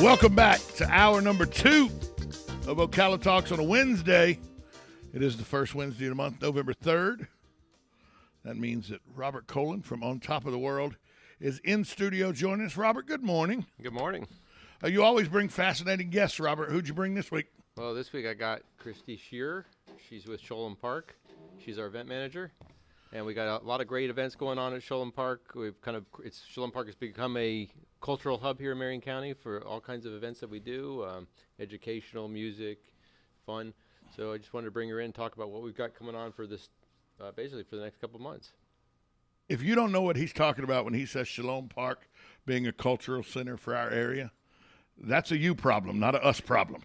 Welcome back to hour number 2 of Ocala Talks on a Wednesday. It is the first Wednesday of the month, November 3rd. That means that Robert Colin from On Top of the World is in studio joining us. Robert, good morning. Good morning. You always bring fascinating guests, Robert. Who'd you bring this week? Well, this week I got Christy Shearer. She's with Sholem Park. She's our event manager. And we got a lot of great events going on at Sholem Park. Sholem Park has become a cultural hub here in Marion County for all kinds of events that we do, educational, music, fun. So I just wanted to bring her in and talk about what we've got coming on for this, basically for the next couple of months. If you don't know what he's talking about when he says Sholem Park being a cultural center for our area, that's a you problem, not a us problem.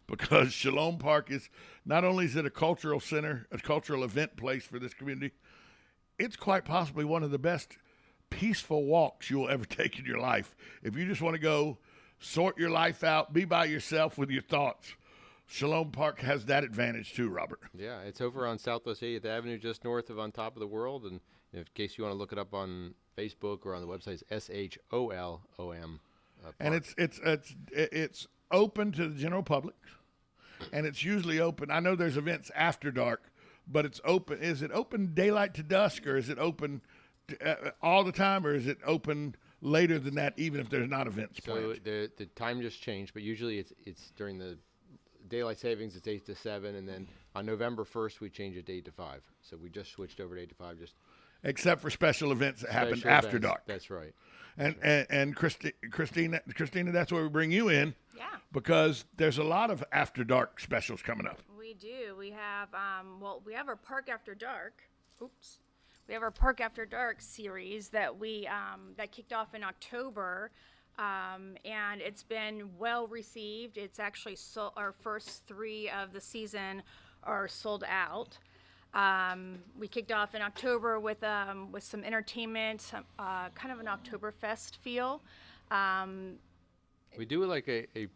Because Sholem Park is, not only is it a cultural center, a cultural event place for this community, it's quite possibly one of the best peaceful walks you'll ever take in your life. If you just want to go sort your life out, be by yourself with your thoughts, Sholem Park has that advantage too, Robert. Yeah, it's over on Southwest 80th Avenue, just north of On Top of the World. And in case you want to look it up on Facebook or on the website, it's SHOLOM. And it's open to the general public, and it's usually open. I know there's events after dark, but it's open. Is it open daylight to dusk, or is it open all the time, or is it open later than that, even if there's not events planned? So the time just changed, but usually it's during the daylight savings. It's 8 to 7, and then on November 1st we change it to 8 to 5. So we just switched over to 8 to 5. Except for special events that happen after dark. That's right. And Christina, that's where we bring you in. Yeah. Because there's a lot of after dark specials coming up. We do. We have we have our Park After Dark. Oops. We have our Park After Dark series that we that kicked off in October, and it's been well received. It's actually our first 3 of the season are sold out. We kicked off in October with some entertainment, kind of an Oktoberfest feel. We do like a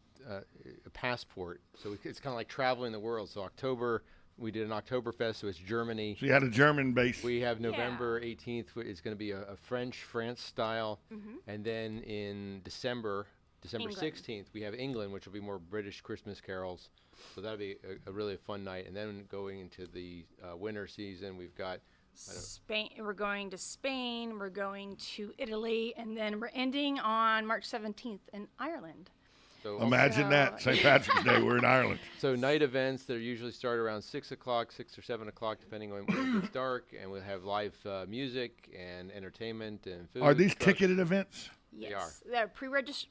passport, so it's kind of like traveling the world. So October, we did an Oktoberfest, so it's Germany. So you had a German base. We have November 18th. It's going to be a France style, and then in December England. 16th, we have England, which will be more British Christmas carols. So that'll be a really fun night. And then going into the winter season, we've got Spain. We're going to Spain. We're going to Italy, and then we're ending on March 17th in Ireland. So Imagine that, St. Patrick's Day, we're in Ireland. So night events, they usually start around 6 o'clock, 6 or 7 o'clock, depending on when it gets dark, and we'll have live music and entertainment and food. Are these ticketed events? Yes, they're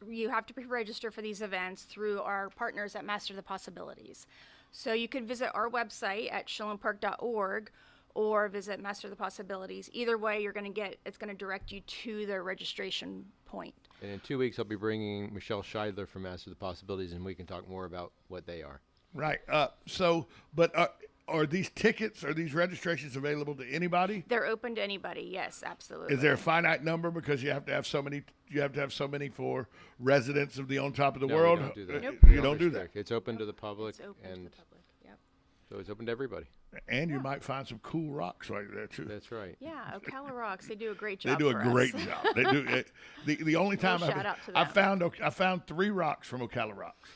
you have to pre-register for these events through our partners at Master the Possibilities. So you can visit our website at sholempark.org or visit Master the Possibilities. Either way, it's going to direct you to their registration point. And in 2 weeks, I'll be bringing Michelle Scheidler from Master the Possibilities, and we can talk more about what they are. Right. Are these tickets, are these registrations available to anybody? They're open to anybody. Yes, absolutely. Is there a finite number because you have to have so many? You have to have so many for residents of the On Top of the World. We don't do that. Nope. You don't do that. It's open to the public, It's open to the public. Yep. so it's open to everybody. And you might find some cool rocks right there too. That's right. Yeah, Ocala Rocks. They do a great job. They do a for great us. job. They do. The only time shout out to I them. found 3 rocks from Ocala Rocks.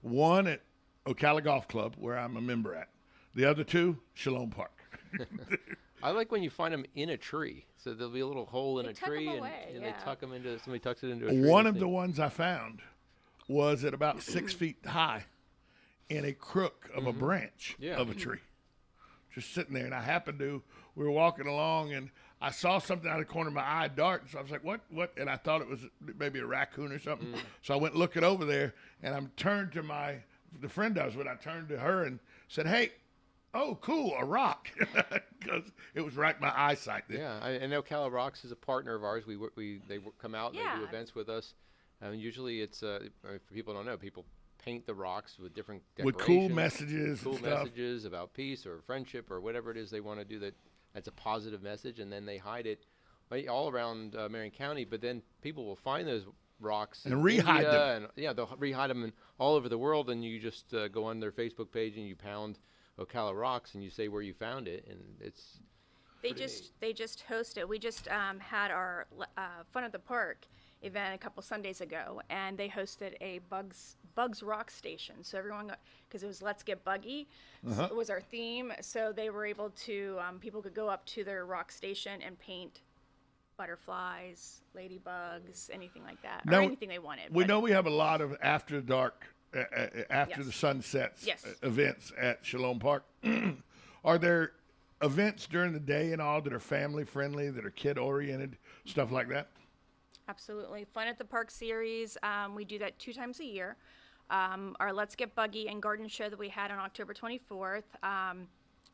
One at Ocala Golf Club, where I'm a member at. The other 2, Sholem Park. I like when you find them in a tree. So there'll be a little hole in They a tuck tree, 'em and, away, and yeah. they tuck them into. Somebody tucks it into a tree. One of the ones I found was at about 6 feet high in a crook of a branch of a tree. Just sitting there, and we were walking along, and I saw something out of the corner of my eye dart, so I was like, what? And I thought it was maybe a raccoon or something. So I went looking over there, and I turned to the friend I was with, I turned to her and said, hey, oh, cool, a rock, because it was right in my eyesight there. Yeah, and Ocala Rocks is a partner of ours. They come out, and they do events with us. Usually it's, for people who don't know, people paint the rocks with different decorations. With cool messages Cool and stuff. messages about peace or friendship or whatever it is they want to do that's a positive message, and then they hide it all around Marion County, but then people will find those rocks and in re-hide India, them. and they'll re-hide them all over the world, and you just go on their Facebook page and you pound Ocala Rocks and you say where you found it, and They just hosted. We just had our Fun at the Park event a couple Sundays ago, and they hosted a Bugs Rock Station. So everyone, because it was Let's Get Buggy, so it was our theme. So they were able to, people could go up to their rock station and paint butterflies, ladybugs, anything like that, or anything they wanted. We know we have a lot of after dark, after the sun sets events at Shalom Park. Are there events during the day and all that are family friendly, that are kid oriented, stuff like that? Absolutely. Fun at the Park series. We do that 2 times a year. Our Let's Get Buggy and Garden Show that we had on October 24th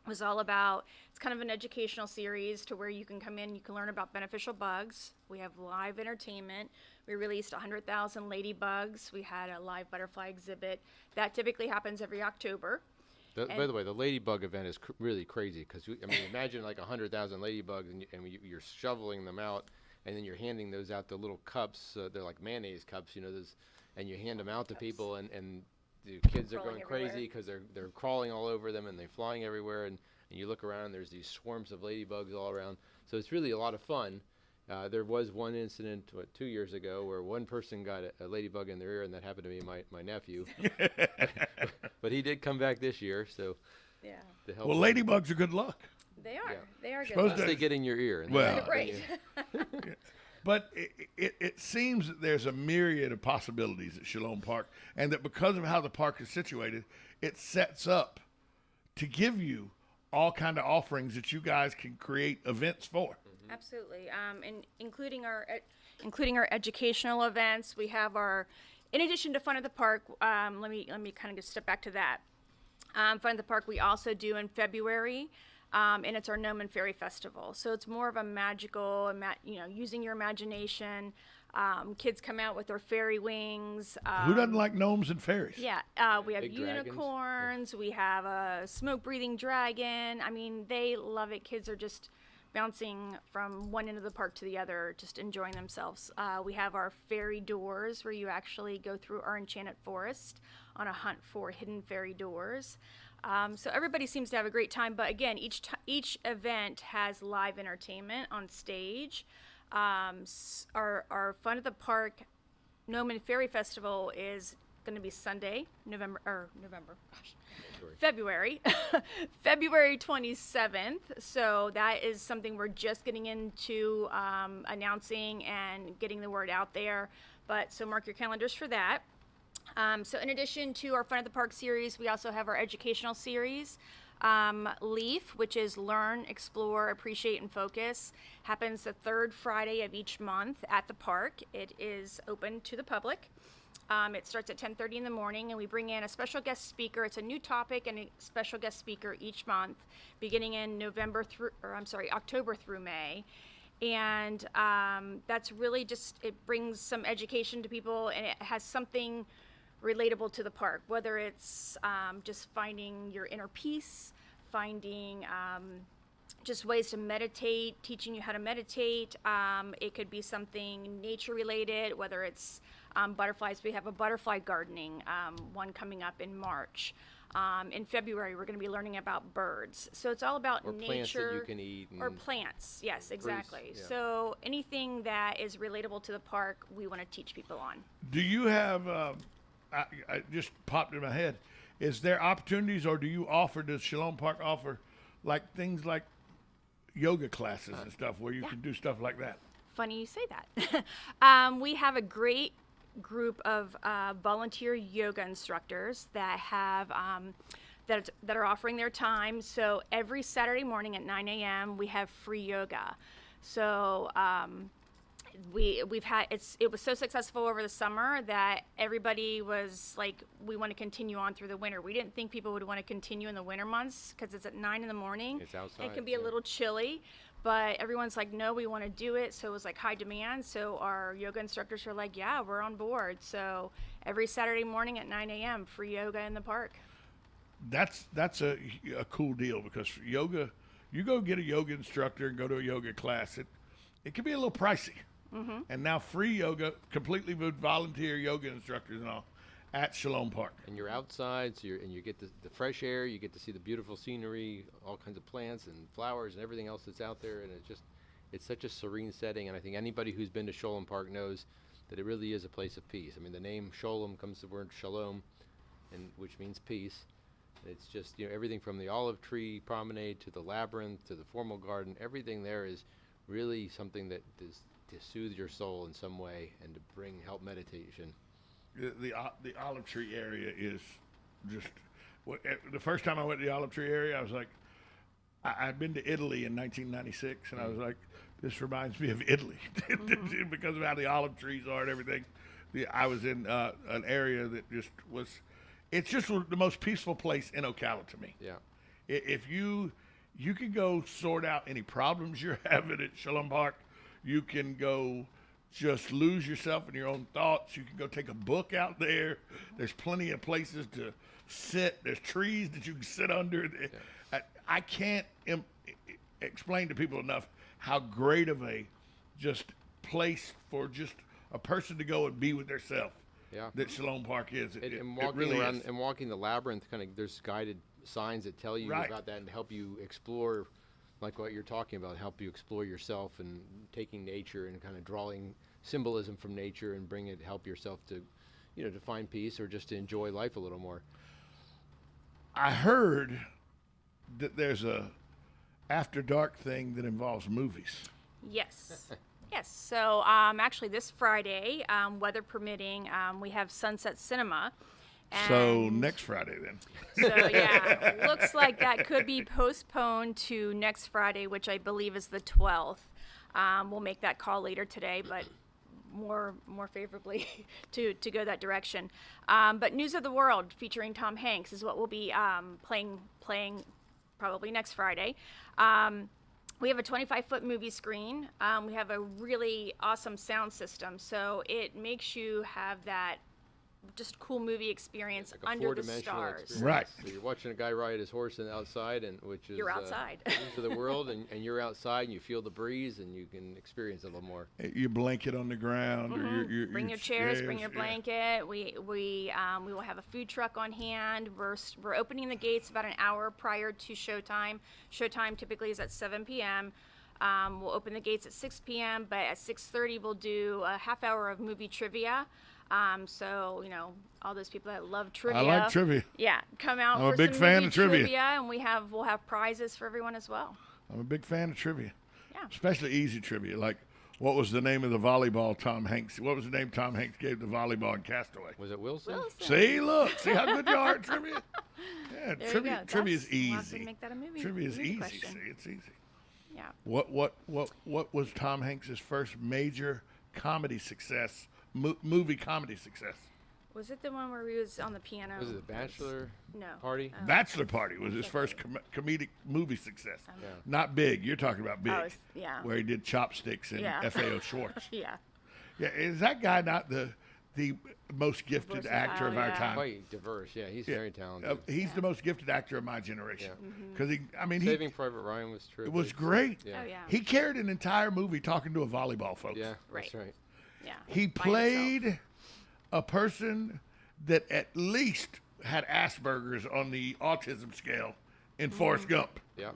was all about, it's kind of an educational series to where you can come in, you can learn about beneficial bugs. We have live entertainment. We released 100,000 ladybugs. We had a live butterfly exhibit. That typically happens every October. By the way, the ladybug event is really crazy because, I mean, imagine like 100,000 ladybugs and you're shoveling them out, and then you're handing those out to little cups. They're like mayonnaise cups, you know, and you hand them out to people, and the kids are going crazy because they're crawling all over them and they're flying everywhere. And you look around, there's these swarms of ladybugs all around. So it's really a lot of fun. There was one incident 2 years ago where one person got a ladybug in their ear, and that happened to be my nephew. But he did come back this year, so to help. Well, ladybugs are good luck. They are. Yeah. They are good. Supposed Unless they get in your ear. And Well, Right. But it seems that there's a myriad of possibilities at Shalom Park, and that because of how the park is situated, it sets up to give you all kind of offerings that you guys can create events for. Absolutely. And including our educational events, we have in addition to Fun at the Park, let me kind of just step back to that. Fun at the Park we also do in February. And it's our Gnome and Ferry Festival. So it's more of a magical, using your imagination. Kids come out with their fairy wings. Who doesn't like gnomes and fairies? Yeah, we have Big dragons. unicorns. We have a smoke-breathing dragon. I mean, they love it. Kids are just bouncing from one end of the park to the other, just enjoying themselves. We have our fairy doors where you actually go through our enchanted forest on a hunt for hidden fairy doors. So everybody seems to have a great time, but again, each event has live entertainment on stage. Our Fun at the Park Gnome and Ferry Festival is going to be Sunday, February, February 27th. So that is something we're just getting into announcing and getting the word out there. But so mark your calendars for that. So in addition to our Fun at the Park series, we also have our educational series. LEAF, which is Learn, Explore, Appreciate, and Focus, happens the 3rd Friday of each month at the park. It is open to the public. It starts at 10:30 in the morning, and we bring in a special guest speaker. It's a new topic and a special guest speaker each month, beginning in October through May. And that's really just, it brings some education to people, and it has something relatable to the park, whether it's just finding your inner peace, finding just ways to meditate, teaching you how to meditate. It could be something nature related, whether it's butterflies. We have a butterfly gardening one coming up in March. In February, we're going to be learning about birds. So it's all about nature. Plants that you can eat. Or plants, yes, exactly. Yeah. So anything that is relatable to the park, we want to teach people on. Do you have, I just popped in my head, is there opportunities, or does Shalom Park offer like things like yoga classes and stuff where you can do stuff like that? Funny you say that. We have a great group of volunteer yoga instructors that have that are offering their time. So every Saturday morning at 9 a.m. we have free yoga. So it was so successful over the summer that everybody was like, we want to continue on through the winter. We didn't think people would want to continue in the winter months because it's at 9 in the morning. It's outside. It can be a little chilly. But everyone's like, no, we want to do it. So it was like high demand. So our yoga instructors are like, yeah, we're on board. So every Saturday morning at 9 a.m., free yoga in the park. That's a cool deal, because yoga, you go get a yoga instructor and go to a yoga class, it can be a little pricey. Mm-hmm. And now free yoga, completely with volunteer yoga instructors and all, at Shalom Park. And you're outside, so you get the fresh air, you get to see the beautiful scenery, all kinds of plants and flowers and everything else that's out there, and it's such a serene setting. And I think anybody who's been to Shalom Park knows that it really is a place of peace. I mean, the name Shalom comes from the word shalom, which means peace. It's just, everything from the olive tree promenade to the labyrinth to the formal garden, everything there is really something that is to soothe your soul in some way and to help meditation. The olive tree area is just, the first time I went to the olive tree area, I was like, I'd been to Italy in 1996, and I was like, this reminds me of Italy because of how the olive trees are and everything. I was in an area that just was, it's just the most peaceful place in Ocala to me. Yeah. If you can go sort out any problems you're having at Shalom Park, you can go just lose yourself in your own thoughts. You can go take a book out there. There's plenty of places to sit. There's trees that you can sit under. Yeah. I can't explain to people enough how great of a just place for just a person to go and be with themselves. Yeah. That Shalom Park is. And walking really around is. and walking the labyrinth, there's guided signs that tell you Right. about that and help you explore, like what you're talking about, help you explore yourself and taking nature and kind of drawing symbolism from nature and help yourself to, to find peace or just to enjoy life a little more. I heard that there's a after dark thing that involves movies. Yes. Yes. So actually this Friday, weather permitting, we have Sunset Cinema. So next Friday then. So yeah, looks like that could be postponed to next Friday, which I believe is the 12th. We'll make that call later today, but more favorably to go that direction. But News of the World featuring Tom Hanks is what we'll be playing probably next Friday. We have a 25-foot movie screen. We have a really awesome sound system, so it makes you have that just cool movie experience Like a under the four-dimensional stars. experience. Right. So you're watching a guy ride his horse outside, which is You're outside. News of the World, and you're outside, and you feel the breeze, and you can experience it a little more. Your blanket on the ground, or Bring your chairs, bring your blanket. We will have a food truck on hand. We're opening the gates about an hour prior to showtime. Showtime typically is at 7 p.m. We'll open the gates at 6 p.m., but at 6:30 we'll do a half hour of movie trivia. So all those people that love trivia. I like trivia. Yeah, come out. I'm a for big some fan movie of trivia. and we'll have prizes for everyone as well. I'm a big fan of trivia. Yeah. Especially easy trivia, like what was the name of the volleyball Tom Hanks? What was the name Tom Hanks gave the volleyball in Castaway? Was it Wilson? See how good you are at trivia. Yeah, There trivia. you go. Trivia is We'll have to easy. make that a movie. Trivia is movie easy. question. See, it's easy. Yeah. What was Tom Hanks's first major comedy success? Movie comedy success. Was it the one where he was on the piano? Was it The Bachelor No. Party? Bachelor Party was his first comedic movie success. Yeah. Not Big. You're talking about Big. Oh, yeah. Where he did Chopsticks and Yeah. FAO Schwartz. Yeah. Yeah, is that guy not the most gifted Versatile, actor of our yeah. time? Quite diverse. Yeah, he's Yeah. very talented. He's the most gifted actor of my generation. Yeah. Because Saving Private Ryan was terrific. it was great. Yeah. Oh, yeah. He carried an entire movie talking to a volleyball folks. Yeah, Right. that's right. Yeah. He By played himself. a person that at least had Asperger's on the autism scale in Forrest Gump. Yeah.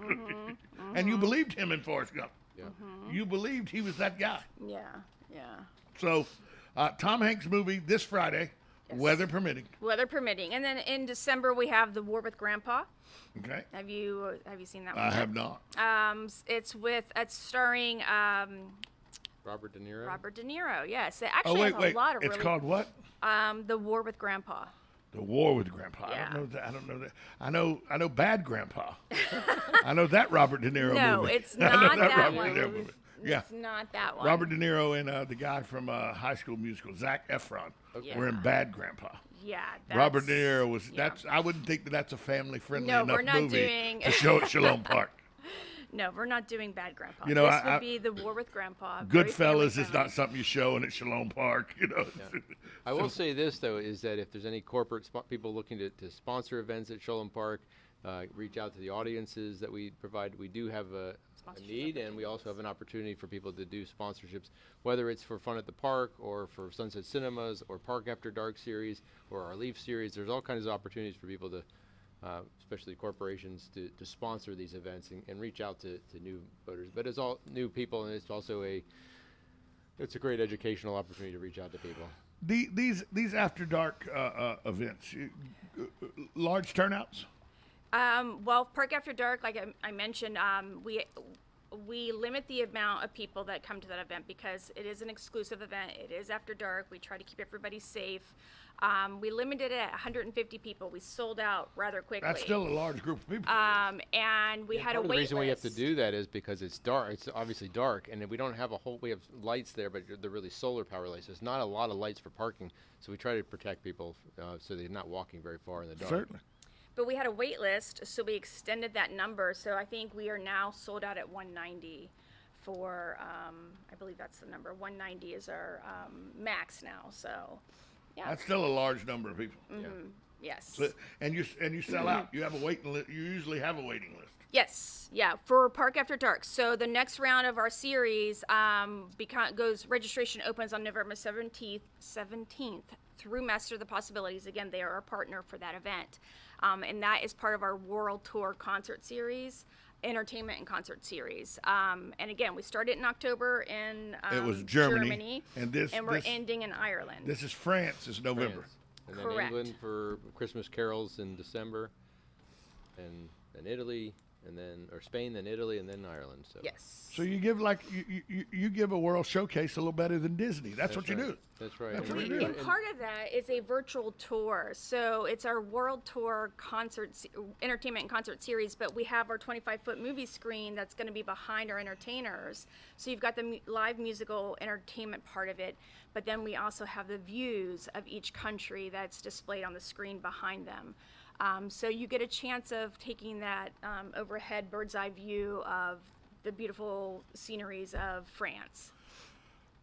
And you believed him in Forrest Gump. Yeah. You believed he was that guy. Yeah. Yeah. So, Tom Hanks movie this Friday, Yes. weather permitting. Weather permitting, and then in December we have The War with Grandpa. Okay. Have you seen that one? I have not. It's starring Robert De Niro. Robert De Niro. Yes, it Oh, actually wait. has a lot of It's really. called what? The War with Grandpa. The War with Grandpa. Yeah. I don't know that. I know Bad Grandpa. I know that Robert De Niro No, movie. it's I know not that Robert one. De Niro movie. Yeah. It's not that one. Robert De Niro and the guy from High School Musical, Zac Efron, were in Yeah. Bad Grandpa. Yeah. Robert De that's- Niro was. yeah. I wouldn't think that's a family friendly No, enough we're not movie doing- to show at Shalom Park. No, we're not doing Bad Grandpa. You know, this I- would be The War with Grandpa. very Goodfellas is family-friendly. not something you show in at Shalom Park. I will say this though, is that if there's any corporate people looking to sponsor events at Shalom Park, reach out to the audiences that we provide. We do have a need, and we also have an opportunity for people to do sponsorships, whether it's for Fun at the Park or for Sunset Cinemas or Park After Dark series or our Leaf series. There's all kinds of opportunities for people to, especially corporations, to sponsor these events and reach out to new voters. But it's all new people, and it's also it's a great educational opportunity to reach out to people. These after dark events, large turnouts. Well, Park After Dark, like I mentioned, we limit the amount of people that come to that event because it is an exclusive event. It is after dark. We try to keep everybody safe. We limited it at 150 people. We sold out rather quickly. That's still a large group of people. And we had a wait list. The reason we have to do that is because it's dark. It's obviously dark, and we don't have we have lights there, but they're really solar power lights. There's not a lot of lights for parking, so we try to protect people so they're not walking very far in the dark. Certainly. But we had a wait list, so we extended that number. So I think we are now sold out at 190 for, I believe that's the number. 190 is our max now. So, yeah. That's still a large number of people. Mm-hmm. Yes. And you sell out. You have a waiting list. You usually have a waiting list. Yes, yeah, for Park After Dark. So the next round of our series registration opens on November 17th through Master the Possibilities. Again, they are our partner for that event. And that is part of our World Tour concert series, entertainment and concert series. And again, we started in October in it was Germany. And we're ending in Ireland. This is France. It's November. France. And Correct. then England for Christmas carols in December, and Italy, or Spain, then Italy, and then Ireland. So. Yes. So you give you give a world showcase a little better than Disney. That's what right. you do. That's right. That's And what we- you do. And part of that is a virtual tour. So it's our World Tour entertainment and concert series, but we have our 25-foot movie screen that's going to be behind our entertainers. So you've got the live musical entertainment part of it, but then we also have the views of each country that's displayed on the screen behind them. So you get a chance of taking that overhead bird's eye view of the beautiful sceneries of France.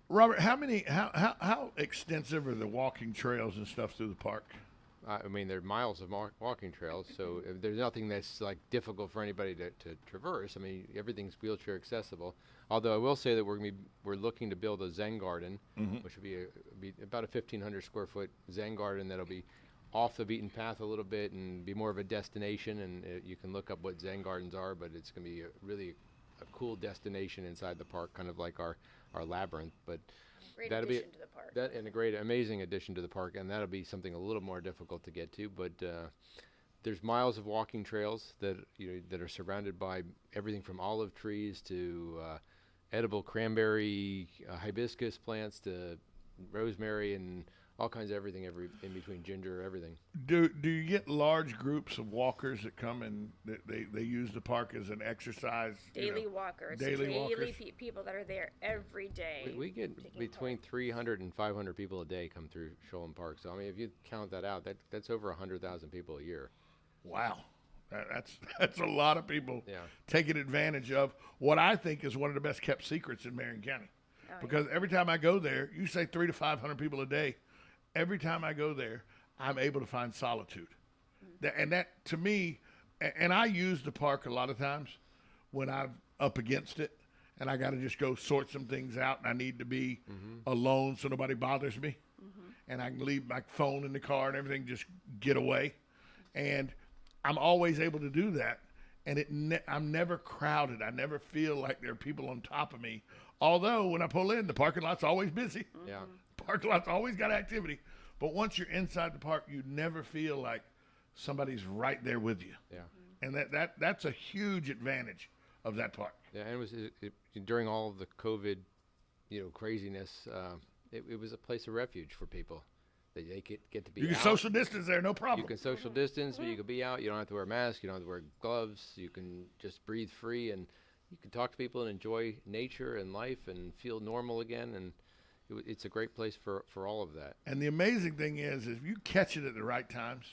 Robert, how extensive are the walking trails and stuff through the park? I mean, there are miles of walking trails, so there's nothing that's like difficult for anybody to traverse. I mean, everything's wheelchair accessible. Although I will say that we're looking to build a Zen garden, which would be about a 1,500 square foot Zen garden that'll be off the beaten path a little bit and be more of a destination. And you can look up what Zen gardens are, but it's going to be really a cool destination inside the park, kind of like our labyrinth. But Great that'll addition to the park. and a great, amazing addition to the park, and that'll be something a little more difficult to get to. But there's miles of walking trails that that are surrounded by everything from olive trees to edible cranberry, hibiscus plants to rosemary and all kinds of everything in between, ginger, everything. Do you get large groups of walkers that come and they use the park as an exercise? Daily walkers. Daily walkers. People that are there every day. We get between 300 and 500 people a day come through Sholem Park. So I mean, if you count that out, that's over 100,000 people a year. Wow. That's a lot of people Yeah. taking advantage of what I think is one of the best kept secrets in Marion County. Because every time I go there, you say 300 to 500 people a day. Every time I go there, I'm able to find solitude. And that, to me, and I use the park a lot of times when I'm up against it and I got to just go sort some things out and I need to be alone so nobody bothers me. And I can leave my phone in the car and everything, just get away. And I'm always able to do that. And I'm never crowded. I never feel like there are people on top of me. Although when I pull in, the parking lot's always busy. Yeah. Parking lot's always got activity. But once you're inside the park, you never feel like somebody's right there with you. Yeah. And that's a huge advantage of that park. Yeah, and during all of the COVID, craziness. It was a place of refuge for people. They get to be You can out. social distance there, no problem. You can social distance, but you can be out. You don't have to wear a mask. You don't have to wear gloves. You can just breathe free, and you can talk to people and enjoy nature and life and feel normal again. And it's a great place for all of that. And the amazing thing is if you catch it at the right times,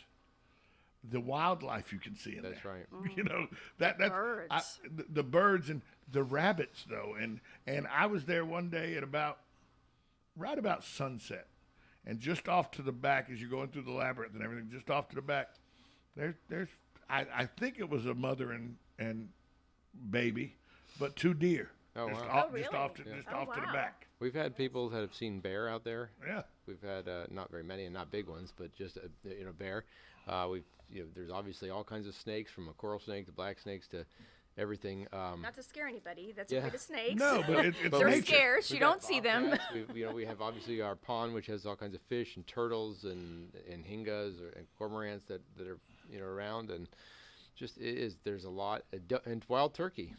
the wildlife you can see in That's there. right. That's birds. the birds and the rabbits though. And I was there one day at right about sunset. And just off to the back, as you're going through the labyrinth and everything, just off to the back, there's I think it was a mother and baby but 2 deer. Oh, just wow. off, Oh, just really? off to, just Oh, off to the wow. back. We've had people that have seen bear out there. Yeah. We've had not very many and not big ones, but just bear. There's obviously all kinds of snakes, from a coral snake to black snakes to everything. Not to scare anybody that's Yeah. afraid of snakes. No, but it's But they're nature. scarce. You We've got don't see them. bobcats. We have obviously our pond, which has all kinds of fish and turtles and hingas and cormorants that are around, and just there's a lot and wild turkey.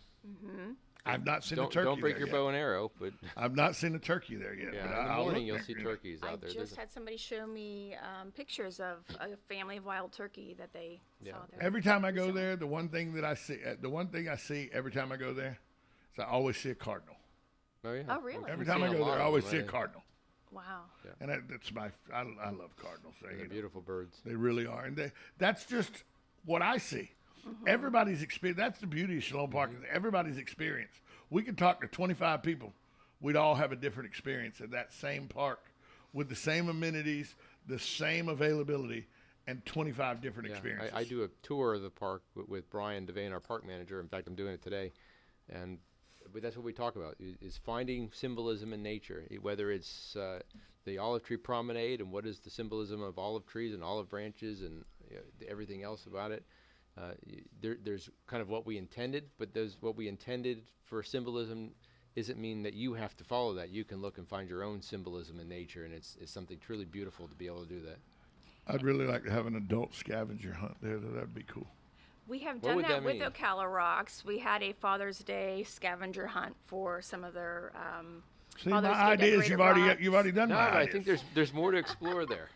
I've not seen a turkey Don't break there your yet. bow and arrow, but I've not seen a turkey there yet. but yeah, in the I'll morning look you'll there, see you know. turkeys I out there. just had somebody show me pictures of a family of wild turkey that they saw there. Every time I go there, the one thing I see every time I go there is I always see a cardinal. Oh yeah. Oh, really? Every We've time I seen a go lot there, I of always them, see a right? cardinal. Wow. And that's I love cardinals. They're beautiful birds. They really are, and that's just what I see. Everybody's experience. That's the beauty of Shalom Park. Is everybody's experience. We could talk to 25 people. We'd all have a different experience at that same park, with the same amenities, the same availability, and 25 different experiences. I do a tour of the park with Brian Devane, our park manager. In fact, I'm doing it today, but that's what we talk about: is finding symbolism in nature. Whether it's the olive tree promenade and what is the symbolism of olive trees and olive branches and everything else about it. There's kind of what we intended, but there's what we intended for symbolism doesn't mean that you have to follow that. You can look and find your own symbolism in nature, and it's something truly beautiful to be able to do that. I'd really like to have an adult scavenger hunt there. That'd be cool. We have What done would that that with mean? Ocala Rocks. We had a Father's Day scavenger hunt for some of their See, Father's my Day ideas, decorated you've already done No, my but I ideas. think there's more to explore there.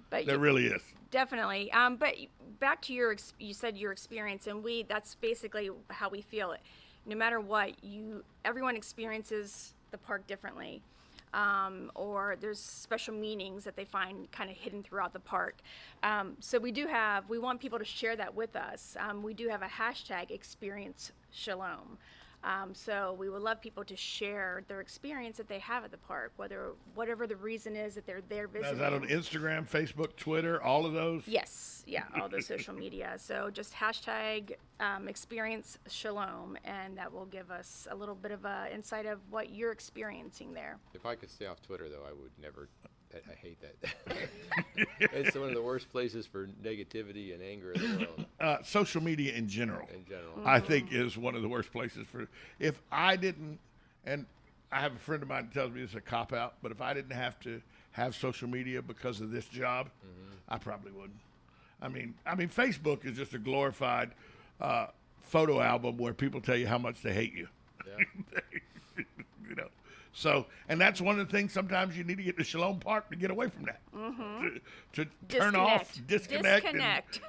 But There really is. definitely. But back to you said your experience, and that's basically how we feel it. No matter what, everyone experiences the park differently. Or there's special meanings that they find kind of hidden throughout the park. So we want people to share that with us. We do have a hashtag Experience Shalom. So we would love people to share their experience that they have at the park, whatever the reason is that they're there Now, visiting. is that on Instagram, Facebook, Twitter, all of those? Yes, yeah, all those social media. So just hashtag Experience Shalom, and that will give us a little bit of a insight of what you're experiencing there. If I could stay off Twitter, though, I would never. I hate that. It's one of the worst places for negativity and anger in the world. Social media in general. In general. I think is one of the worst places for. If I didn't, and I have a friend of mine that tells me it's a cop out, but if I didn't have to have social media because of this job, I probably wouldn't. I mean, Facebook is just a glorified photo album where people tell you how much they hate you. Yeah. You know. So, and that's one of the things sometimes you need to get to Shalom Park to get away from that. To turn off, disconnect,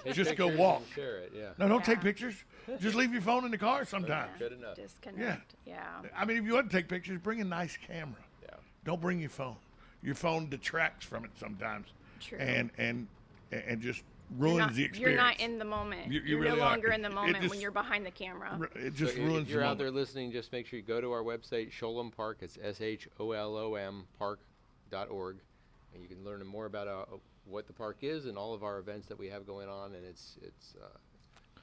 and just go Pictures walk. and share it, yeah. No, don't take Yeah. pictures. Just leave your phone in the car sometimes. Good enough. Disconnect. Yeah. I mean, if you want to take pictures, bring a nice camera. Yeah. Don't bring your phone. Your phone detracts from it sometimes. True. And just ruins the experience. You're not in the moment. You You're really no are. longer in the It moment just- when you're behind the camera. It just So ruins if you're the out there moment. listening, just make sure you go to our website, Sholom Park. It's SHOLOM park.org, and you can learn more about what the park is and all of our events that we have going on. And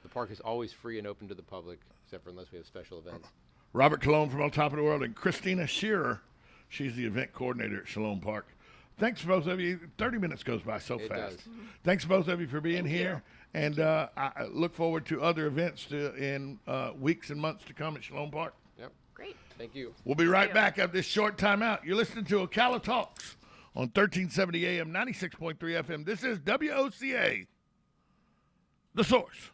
the park is always free and open to the public, except for unless we have special events. Robert Cologne from On Top of the World and Christina Shearer. She's the event coordinator at Shalom Park. Thanks, both of you. 30 minutes goes by so It fast. does. Thanks, both of you, for being Thank here. you. And I look forward to other events in weeks and months to come at Shalom Park. Yep. Great. Thank you. We'll be right you. back after this short timeout. You're listening to Ocala Talks on 1370 AM, 96.3 FM. This is WOCA, The Source.